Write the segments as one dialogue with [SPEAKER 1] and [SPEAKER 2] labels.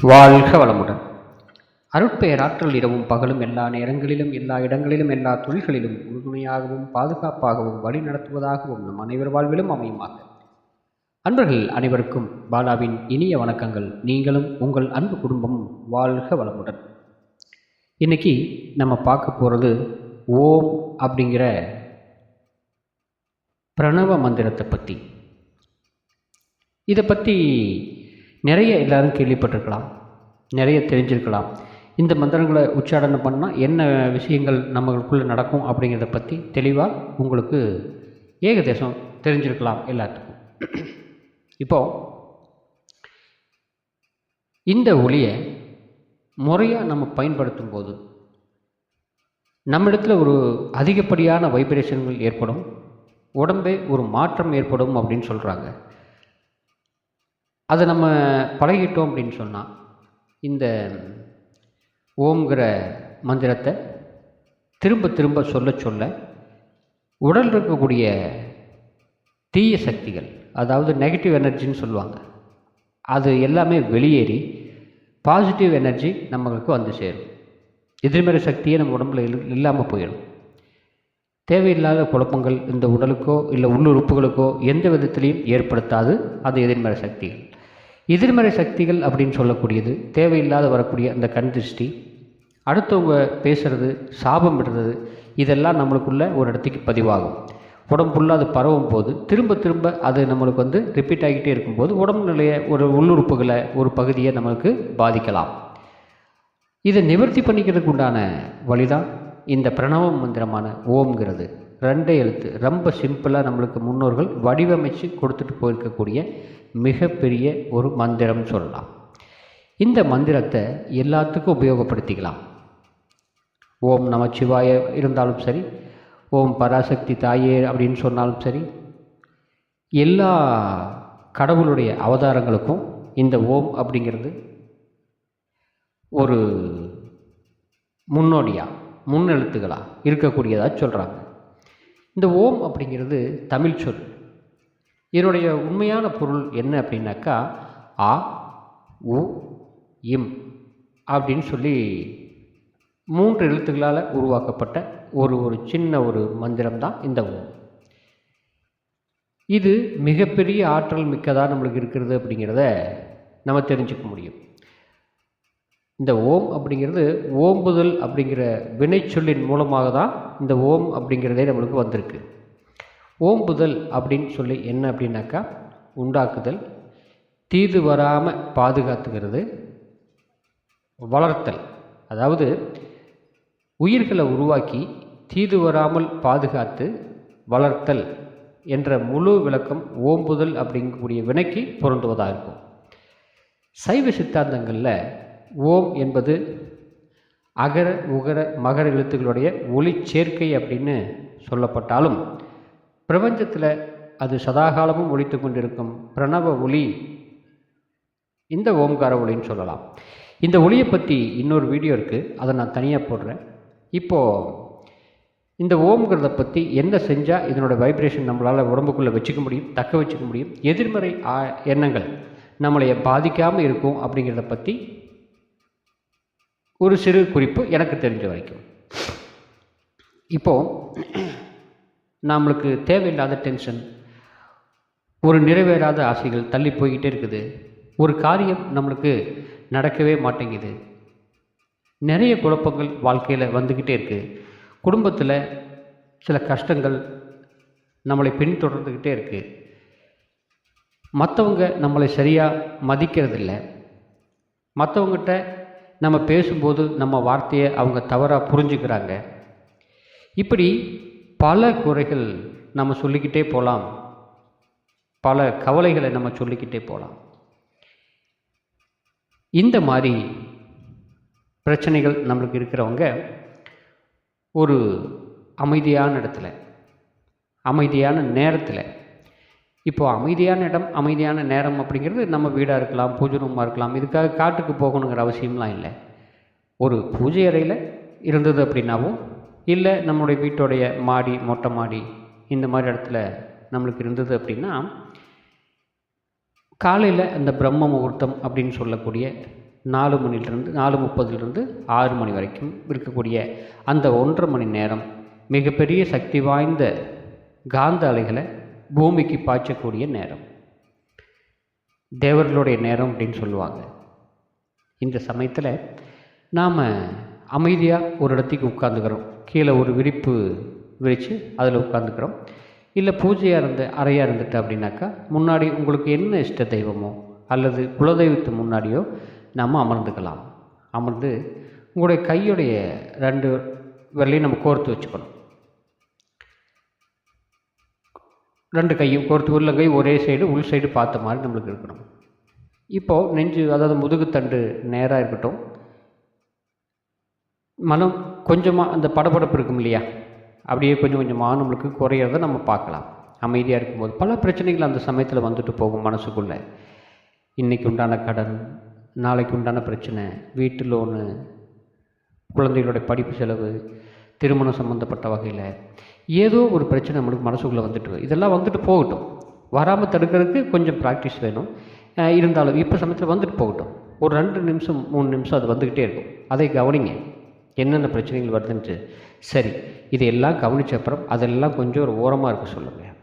[SPEAKER 1] வாழ்க வளமுடன். அருட்பெயராற்றல் இரவும் பகலும் எல்லா நேரங்களிலும் எல்லா இடங்களிலும் எல்லா தொழில்களிலும் உறுதுணையாகவும் பாதுகாப்பாகவும் வழி நடத்துவதாகவும் நம் அனைவர் வாழ்விலும் அமையுமாக. அன்பர்கள் அனைவருக்கும் பாலாவின் இனிய வணக்கங்கள். நீங்களும் உங்கள் அன்பு குடும்பமும் வாழ்க வளமுடன். இன்னைக்கு நம்ம பார்க்க போகிறது ஓம் அப்படிங்கிற பிரணவ மந்திரத்தை பற்றி. இதை பற்றி நிறைய எல்லாரும் கேள்விப்பட்டிருக்கலாம், நிறைய தெரிஞ்சிருக்கலாம். இந்த மந்திரங்களை உச்சாரணம் பண்ணால் என்ன விஷயங்கள் நம்மளுக்குள்ளே நடக்கும் அப்படிங்கிறத பற்றி தெளிவாக உங்களுக்கு ஏகதேசம் தெரிஞ்சிருக்கலாம் எல்லாத்துக்கும். இப்போது இந்த ஒளியை முறையாக நம்ம பயன்படுத்தும் போது நம்மிடத்தில் ஒரு அதிகப்படியான வைப்ரேஷன்கள் ஏற்படும், உடம்பே ஒரு மாற்றம் ஏற்படும் அப்படின்னு சொல்கிறாங்க. அதை நம்ம பழகிட்டோம் அப்படின்னு சொன்னால் இந்த ஓம்ங்கிற மந்திரத்தை திரும்ப திரும்ப சொல்ல சொல்ல உடல் இருக்கக்கூடிய தீய சக்திகள், அதாவது நெகட்டிவ் எனர்ஜின்னு சொல்லுவாங்க, அது எல்லாமே வெளியேறி பாசிட்டிவ் எனர்ஜி நம்மளுக்கு வந்து சேரும். எதிர்மறை சக்தியே நம்ம உடம்புல இல்லாமல் போயிடும். தேவையில்லாத குழப்பங்கள் இந்த உடலுக்கோ இல்லை உள்ளுறுப்புகளுக்கோ எந்த விதத்திலையும் ஏற்படுத்தாது அது எதிர்மறை சக்திகள். எதிர்மறை சக்திகள் அப்படின்னு சொல்லக்கூடியது தேவையில்லாத வரக்கூடிய அந்த கண் திருஷ்டி, அடுத்தவங்க பேசுகிறது, சாபம் விடுறது, இதெல்லாம் நம்மளுக்குள்ள ஒரு இடத்துக்கு பதிவாகும். உடம்புக்குள்ள அது பரவும் போது திரும்ப திரும்ப அது நம்மளுக்கு ரிப்பீட் ஆகிட்டே இருக்கும்போது உடம்பு நிலைய ஒரு உள்ளுறுப்புகளை ஒரு பகுதியை நம்மளுக்கு பாதிக்கலாம். இதை நிவர்த்தி பண்ணிக்கிறதுக்கு உண்டான வழிதான் இந்த பிரணவ மந்திரமான ஓம்ங்கிறது. 2 எழுத்து, ரொம்ப சிம்பிளாக நம்மளுக்கு முன்னோர்கள் வடிவமைச்சு கொடுத்துட்டு போயிருக்கக்கூடிய மிகப்பெரிய ஒரு மந்திரம்னு சொல்லலாம். இந்த மந்திரத்தை எல்லாத்துக்கும் உபயோகப்படுத்திக்கலாம். ஓம் நமச்சிவாய இருந்தாலும் சரி, ஓம் பராசக்தி தாயே அப்படின்னு சொன்னாலும் சரி, எல்லா கடவுளுடைய அவதாரங்களுக்கும் இந்த ஓம் அப்படிங்கிறது ஒரு முன்னோடியாக முன்னெழுத்துக்களாக இருக்கக்கூடியதாக சொல்கிறாங்க. இந்த ஓம் அப்படிங்கிறது தமிழ் சொல். இதனுடைய உண்மையான பொருள் என்ன அப்படின்னாக்கா ஆ உ இம் அப்படின்னு சொல்லி 3 எழுத்துக்களால் உருவாக்கப்பட்ட ஒரு சின்ன ஒரு மந்திரம் தான் இந்த ஓம். இது மிகப்பெரிய ஆற்றல் மிக்கதாக நம்மளுக்கு இருக்கிறது அப்படிங்கிறத நம்ம தெரிஞ்சுக்க முடியும். இந்த ஓம் அப்படிங்கிறது ஓம்புதல் அப்படிங்கிற வினைச்சொல்லின் மூலமாக தான் இந்த ஓம் அப்படிங்கிறதே நம்மளுக்கு வந்திருக்கு. ஓம்புதல் அப்படின்னு சொல்லி என்ன அப்படின்னாக்கா உண்டாக்குதல், தீது வராமல் பாதுகாத்துக்கிறது, வளர்த்தல். அதாவது உயிர்களை உருவாக்கி தீது வராமல் பாதுகாத்து வளர்த்தல் என்ற முழு விளக்கம் ஓம்புதல் அப்படிங்கக்கூடிய வினைக்கு பொருந்துவதாக இருக்கும். சைவ சித்தாந்தங்களில் ஓம் என்பது அகர உகர மகர எழுத்துக்களுடைய ஒளி சேர்க்கை அப்படின்னு சொல்லப்பட்டாலும் பிரபஞ்சத்தில் அது சதாகாலமும் ஒலித்து கொண்டிருக்கும் பிரணவ ஒளி இந்த ஓம்கார ஒளின்னு சொல்லலாம். இந்த ஒளியை பற்றி இன்னொரு வீடியோ இருக்குது, அதை நான் தனியாக போடுறேன். இப்போது இந்த ஓம்ங்கிறத பற்றி என்ன செஞ்சால் இதனோட வைப்ரேஷன் நம்மளால் உடம்புக்குள்ளே வச்சுக்க முடியும், தக்க வச்சுக்க முடியும், எதிர்மறை எண்ணங்கள் நம்மளைய பாதிக்காமல் இருக்கும் அப்படிங்கிறத பற்றி ஒரு சிறு குறிப்பு எனக்கு தெரிஞ்ச வரைக்கும். இப்போது நம்மளுக்கு தேவையில்லாத டென்ஷன், ஒரு நிறைவேறாத ஆசைகள் தள்ளி போய்கிட்டே இருக்குது, ஒரு காரியம் நம்மளுக்கு நடக்கவே மாட்டேங்குது, நிறைய குழப்பங்கள் வாழ்க்கையில் வந்துக்கிட்டே இருக்குது, குடும்பத்தில் சில கஷ்டங்கள் நம்மளை பின்தொடர்ந்துக்கிட்டே இருக்குது, மற்றவங்க நம்மளை சரியாக மதிக்கிறதில்ல, மற்றவங்ககிட்ட நம்ம பேசும்போது நம்ம வார்த்தையை அவங்க தவறாக புரிஞ்சுக்கிறாங்க, இப்படி பல குறைகள் நம்ம சொல்லிக்கிட்டே போகலாம், பல கவலைகளை நம்ம சொல்லிக்கிட்டே போகலாம். இந்த மாதிரி பிரச்சனைகள் நம்மளுக்கு இருக்கிறவங்க ஒரு அமைதியான இடத்துல, அமைதியான நேரத்தில், இப்போது அமைதியான இடம் அமைதியான நேரம் அப்படிங்கிறது நம்ம வீடாக இருக்கலாம், பூஜை ரூமாக இருக்கலாம், இதுக்காக காட்டுக்கு போகணுங்கிற அவசியம்லாம் இல்லை. ஒரு பூஜை அறையில் இருந்தது அப்படின்னாவும், இல்லை நம்மளுடைய வீட்டோடைய மாடி, மொட்டை மாடி, இந்த மாதிரி இடத்துல நம்மளுக்கு இருந்தது அப்படின்னா காலையில் அந்த பிரம்ம முகூர்த்தம் அப்படின்னு சொல்லக்கூடிய 4:30 6 மணி வரைக்கும் இருக்கக்கூடிய அந்த 1.5 மணி நேரம் மிகப்பெரிய சக்தி வாய்ந்த காந்த அலைகளை பூமிக்கு பாய்ச்சக்கூடிய நேரம், தேவர்களுடைய நேரம் அப்படின்னு சொல்லுவாங்க. இந்த சமயத்தில் நாம் அமைதியாக ஒரு இடத்துக்கு உட்காந்துக்கிறோம். கீழே ஒரு விரிப்பு விரித்து அதில் உட்காந்துக்கிறோம். இல்லை பூஜையாக அறையாக இருந்துட்டு அப்படின்னாக்கா முன்னாடி உங்களுக்கு என்ன இஷ்ட தெய்வமோ அல்லது குலதெய்வத்து முன்னாடியோ நம்ம அமர்ந்துக்கலாம். அமர்ந்து உங்களுடைய கையுடைய 2 விரலையும் நம்ம கோர்த்து வச்சுக்கணும். 2 கையும் கோர்த்து, உள்ளங்கை ஒரே சைடு உள் சைடு பார்த்த மாதிரி நம்மளுக்கு இருக்கணும். இப்போது நெஞ்சு, அதாவது முதுகுத்தண்டு நேராக இருக்கட்டும். மனம் கொஞ்சமாக அந்த படபடப்பு இருக்கும் இல்லையா, அப்படியே கொஞ்சம் கொஞ்சமாக நம்மளுக்கு குறையிறத நம்ம பார்க்கலாம். அமைதியாக இருக்கும்போது பல பிரச்சனைகள் அந்த சமயத்தில் வந்துட்டு போகும் மனசுக்குள்ளே. இன்றைக்கி உண்டான கடன், நாளைக்கு உண்டான பிரச்சனை, வீட்டு லோனு, குழந்தைகளுடைய படிப்பு செலவு, திருமணம் சம்மந்தப்பட்ட வகையில் ஏதோ ஒரு பிரச்சனை நம்மளுக்கு மனசுக்குள்ளே இதெல்லாம் வந்துட்டு போகட்டும். வராமல் தடுக்கிறதுக்கு கொஞ்சம் ப்ராக்டிஸ் வேணும். இருந்தாலும் இப்போ சமயத்தில் வந்துட்டு போகட்டும். ஒரு 2 நிமிஷம் 3 நிமிஷம் அது வந்துக்கிட்டே இருக்கும். அதை கவனிங்க, என்னென்ன பிரச்சனைகள் வருதுன்ட்டு. சரி, இதையெல்லாம் கவனித்த அப்புறம் அதெல்லாம் கொஞ்சம் ஒரு ஓரமாக இருக்க சொல்லுங்கள்.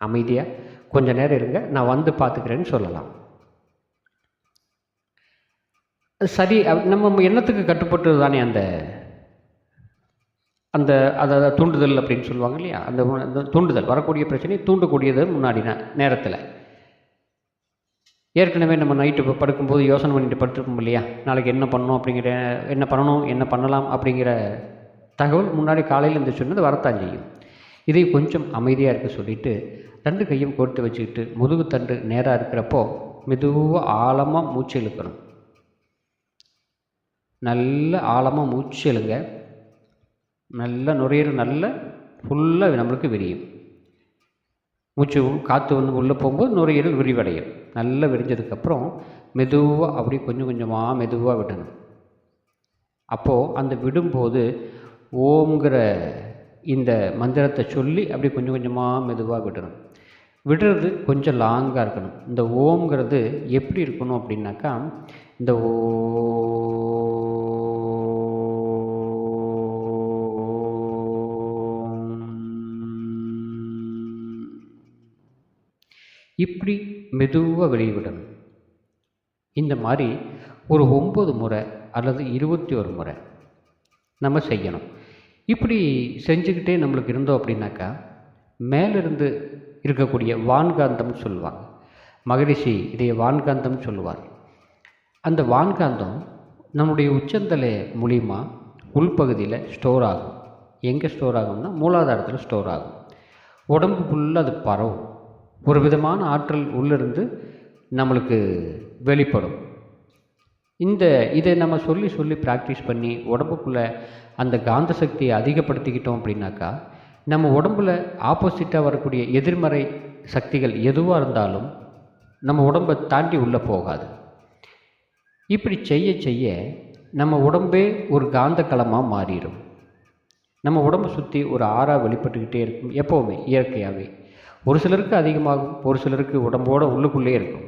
[SPEAKER 1] அமைதியாக கொஞ்சம் நேரம் இருங்க, நான் வந்து பார்த்துக்கிறேன்னு சொல்லலாம். சரி, நம்ம எண்ணத்துக்கு கட்டுப்பட்டு தானே அந்த அதாவது தூண்டுதல் அப்படின்னு சொல்லுவாங்க இல்லையா, அந்த தூண்டுதல் வரக்கூடிய பிரச்சனையை தூண்டக்கூடியது முன்னாடி நேரத்தில். ஏற்கனவே நம்ம நைட்டு படுக்கும்போது யோசனை பண்ணிட்டு படுத்துருப்போம் இல்லையா, நாளைக்கு என்ன பண்ணணும் என்ன பண்ணலாம் அப்படிங்கிற தகவல் முன்னாடி காலையில் இருந்து சொன்னது வரத்தான் செய்யும். இதை கொஞ்சம் அமைதியாக இருக்க சொல்லிவிட்டு 2 கையும் கோர்த்து வச்சுக்கிட்டு முதுகுத்தண்டு நேராக இருக்கிறப்போ மெதுவாக ஆழமாக மூச்சு இழுக்கணும். நல்ல ஆழமாக மூச்சு இழுங்க. நல்ல நுரையீரல் நல்ல ஃபுல்லாக நம்மளுக்கு விரியும். மூச்சு காற்று உள்ளே போகும்போது நுரையீரல் விரிவடையும். நல்லா விரிஞ்சதுக்கப்புறம் மெதுவாக அப்படி கொஞ்சம் கொஞ்சமாக மெதுவாக விடணும். அப்போது அந்த விடும்போது ஓம்ங்கிற இந்த மந்திரத்தை சொல்லி அப்படி கொஞ்சம் கொஞ்சமாக மெதுவாக விடணும். விடுறது கொஞ்சம் லாங்காக இருக்கணும். இந்த ஓம்ங்கிறது எப்படி இருக்கணும் அப்படின்னாக்கா, இந்த இப்படி மெதுவாக வெளியிடணும். இந்த மாதிரி ஒரு 9 முறை அல்லது 21 முறை நம்ம செய்யணும். இப்படி செஞ்சுக்கிட்டே நம்மளுக்கு இருந்தோம் அப்படின்னாக்கா, மேலிருந்து இருக்கக்கூடிய வான்காந்தம் சொல்லுவாங்க. மகரிஷி இதைய வான்காந்தம் சொல்லுவார். அந்த வான்காந்தம் நம்முடைய உச்சந்தலை மூலிமா உள்பகுதியில் ஸ்டோர் ஆகும். எங்கே ஸ்டோர் ஆகும்னா மூலாதாரத்தில் ஸ்டோர் ஆகும். உடம்பு ஃபுல்லாக அது பரவும். ஒரு விதமான ஆற்றல் உள்ளிருந்து நம்மளுக்கு வெளிப்படும். இதை நம்ம சொல்லி ப்ராக்டிஸ் பண்ணி உடம்புக்குள்ளே அந்த காந்த சக்தியை அதிகப்படுத்திக்கிட்டோம் அப்படின்னாக்கா, நம்ம உடம்பில் ஆப்போசிட்டாக வரக்கூடிய எதிர்மறை சக்திகள் எதுவாக இருந்தாலும் நம்ம உடம்பை தாண்டி உள்ளே போகாது. இப்படி செய்ய செய்ய நம்ம உடம்பே ஒரு காந்த களமாக மாறிடும். நம்ம உடம்பை சுற்றி ஒரு ஆறாக வெளிப்பட்டுக்கிட்டே இருக்கும் எப்போவுமே இயற்கையாகவே. ஒரு சிலருக்கு அதிகமாகும், ஒரு சிலருக்கு உடம்போட உள்ளுக்குள்ளே இருக்கும்.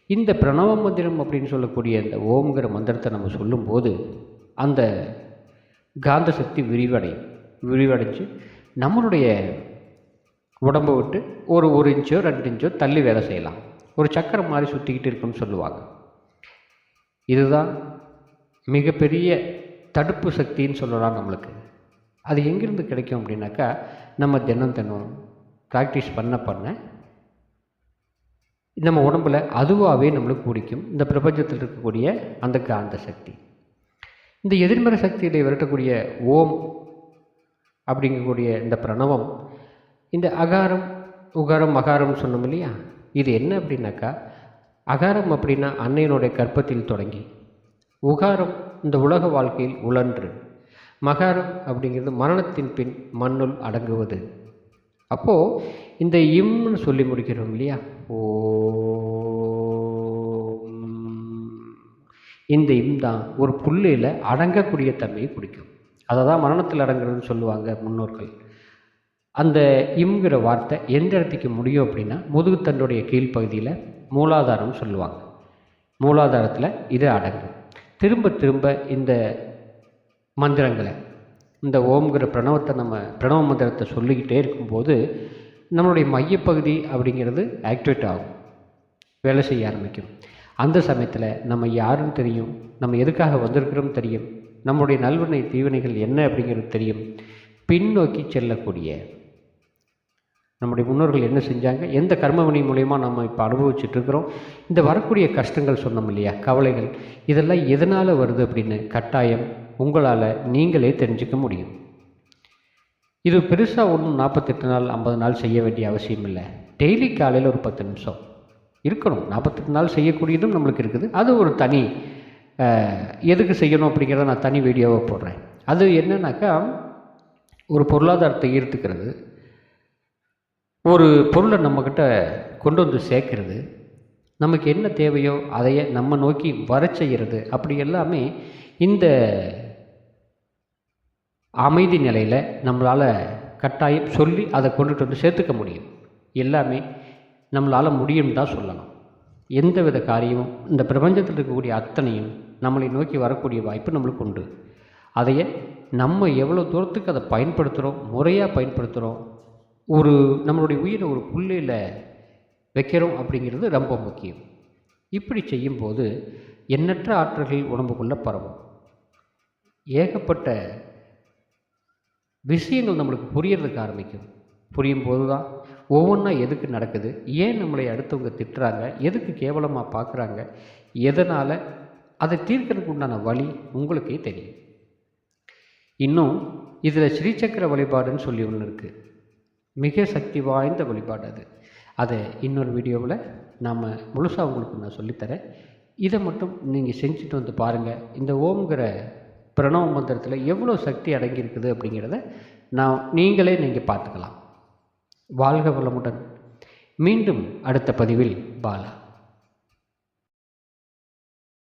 [SPEAKER 1] இந்த பிரணவ மந்திரம் அப்படின்னு சொல்லக்கூடிய இந்த ஓம்ங்கிற மந்திரத்தை நம்ம சொல்லும்போது அந்த காந்த சக்தி விரிவடைஞ்சு நம்மளுடைய உடம்பை விட்டு ஒரு இன்ச்சோ 2 இன்ச்சோ தள்ளி வேலை செய்யலாம். ஒரு சக்கரம் மாதிரி சுற்றிக்கிட்டு இருக்குன்னு சொல்லுவாங்க. இதுதான் மிகப்பெரிய தடுப்பு சக்தின்னு சொல்லலாம் நம்மளுக்கு. அது எங்கேருந்து கிடைக்கும் அப்படின்னாக்கா, நம்ம தினம் ப்ராக்டிஸ் பண்ண நம்ம உடம்பில் அதுவாகவே நம்மளுக்கு பிடிக்கும். இந்த பிரபஞ்சத்தில் இருக்கக்கூடிய அந்த காந்த சக்தி, இந்த எதிர்மறை சக்தியை விரட்டக்கூடிய ஓம் அப்படிங்கக்கூடிய இந்த பிரணவம், இந்த அகாரம் உகாரம் மகாரம் சொன்னோம் இல்லையா, இது என்ன அப்படின்னாக்கா, அகாரம் அப்படின்னா அன்னையினுடைய கர்ப்பத்தில் தொடங்கி, உகாரம் இந்த உலக வாழ்க்கையில் உழன்று, மகாரம் அப்படிங்கிறது மரணத்தின் பின் மண்ணுள் அடங்குவது. அப்போது இந்த இம்னு சொல்லி முடிக்கிறோம் இல்லையா, ஓ, இந்த இம் தான் ஒரு புள்ளியில் அடங்கக்கூடிய தன்மையை பிடிக்கும். அதை தான் மரணத்தில் அடங்குறதுன்னு சொல்லுவாங்க முன்னோர்கள். அந்த இம்ங்கிற வார்த்தை எந்த இடத்துக்கு முடியும் அப்படின்னா முதுகுத்தண்டுடைய கீழ்ப்பகுதியில் மூலாதாரம் சொல்லுவாங்க. மூலாதாரத்தில் இது அடங்கும். திரும்ப திரும்ப இந்த மந்திரங்களை, இந்த ஓம்ங்கிற பிரணவ மந்திரத்தை சொல்லிக்கிட்டே இருக்கும்போது நம்மளுடைய மையப்பகுதி அப்படிங்கிறது ஆக்டிவேட் ஆகும், வேலை செய்ய ஆரம்பிக்கும். அந்த சமயத்தில் நம்ம யாருன்னு தெரியும், நம்ம எதுக்காக வந்திருக்கிறோம் தெரியும், நம்முடைய நல்வினை தீவினைகள் என்ன அப்படிங்கிறது தெரியும். பின்னோக்கி செல்லக்கூடிய நம்முடைய முன்னோர்கள் என்ன செஞ்சாங்க, எந்த கர்மவினை மூலயமா நம்ம இப்போ அனுபவிச்சுட்ருக்கிறோம், இந்த வரக்கூடிய கஷ்டங்கள் சொன்னோம் இல்லையா, கவலைகள், இதெல்லாம் எதனால் வருது அப்படின்னு கட்டாயம் உங்களால் நீங்களே தெரிஞ்சுக்க முடியும். இது பெருசாக ஒன்றும் 48 நாள் 50 நாள் செய்ய வேண்டிய அவசியம் இல்லை. டெய்லி காலையில் ஒரு 10 நிமிஷம் இருக்கணும். 48 நாள் செய்யக்கூடியதும் நம்மளுக்கு இருக்குது. அது ஒரு தனி எதுக்கு செய்யணும் அப்படிங்கிறத நான் தனி வீடியோவாக போடுறேன். அது என்னன்னாக்கா, ஒரு பொருளாதாரத்தை ஈர்த்துக்கிறது, ஒரு பொருளை நம்மக்கிட்ட கொண்டு வந்து சேர்க்கறது, நமக்கு என்ன தேவையோ அதையே நம்ம நோக்கி வர செய்கிறது, அப்படி எல்லாமே இந்த அமைதி நிலையில் நம்மளால் கட்டாயம் சொல்லி அதை கொண்டுட்டு வந்து சேர்த்துக்க முடியும். எல்லாமே நம்மளால் முடியும் தான் சொல்லணும். எந்தவித காரியமும் இந்த பிரபஞ்சத்தில் இருக்கக்கூடிய அத்தனையும் நம்மளை நோக்கி வரக்கூடிய வாய்ப்பு நம்மளுக்கு உண்டு. அதையே நம்ம எவ்வளோ தூரத்துக்கு அதை பயன்படுத்துகிறோம், முறையாக பயன்படுத்துகிறோம், நம்மளுடைய உயிரை ஒரு புள்ளியில் வைக்கிறோம் அப்படிங்கிறது ரொம்ப முக்கியம். இப்படி செய்யும்போது எண்ணற்ற ஆற்றல்கள் உடம்புக்குள்ளே பரவும். ஏகப்பட்ட விஷயங்கள் நம்மளுக்கு புரியறதுக்கு ஆரம்பிக்கும். புரியும் போது தான் ஒவ்வொன்றா எதுக்கு நடக்குது, ஏன் நம்மளை அடுத்தவங்க திட்டுறாங்க, எதுக்கு கேவலமாக பார்க்குறாங்க, எதனால், அதை தீர்க்கறதுக்கு உண்டான வழி உங்களுக்கே தெரியும். இன்னும் இதில் ஸ்ரீசக்கர வழிபாடுன்னு சொல்லி ஒன்று இருக்குது. மிக சக்தி வாய்ந்த வழிபாடு அது. அதை இன்னொரு வீடியோவில் நாம் முழுசாக உங்களுக்கு நான் சொல்லித்தரேன். இதை மட்டும் நீங்கள் செஞ்சுட்டு வந்து பாருங்கள். இந்த ஓம்ங்கிற பிரணவ மந்திரத்தில் எவ்வளோ சக்தி அடங்கியிருக்குது அப்படிங்கிறத நீங்களே பார்த்துக்கலாம். வாழ்க வளமுடன். மீண்டும் அடுத்த பதிவில் பாலா.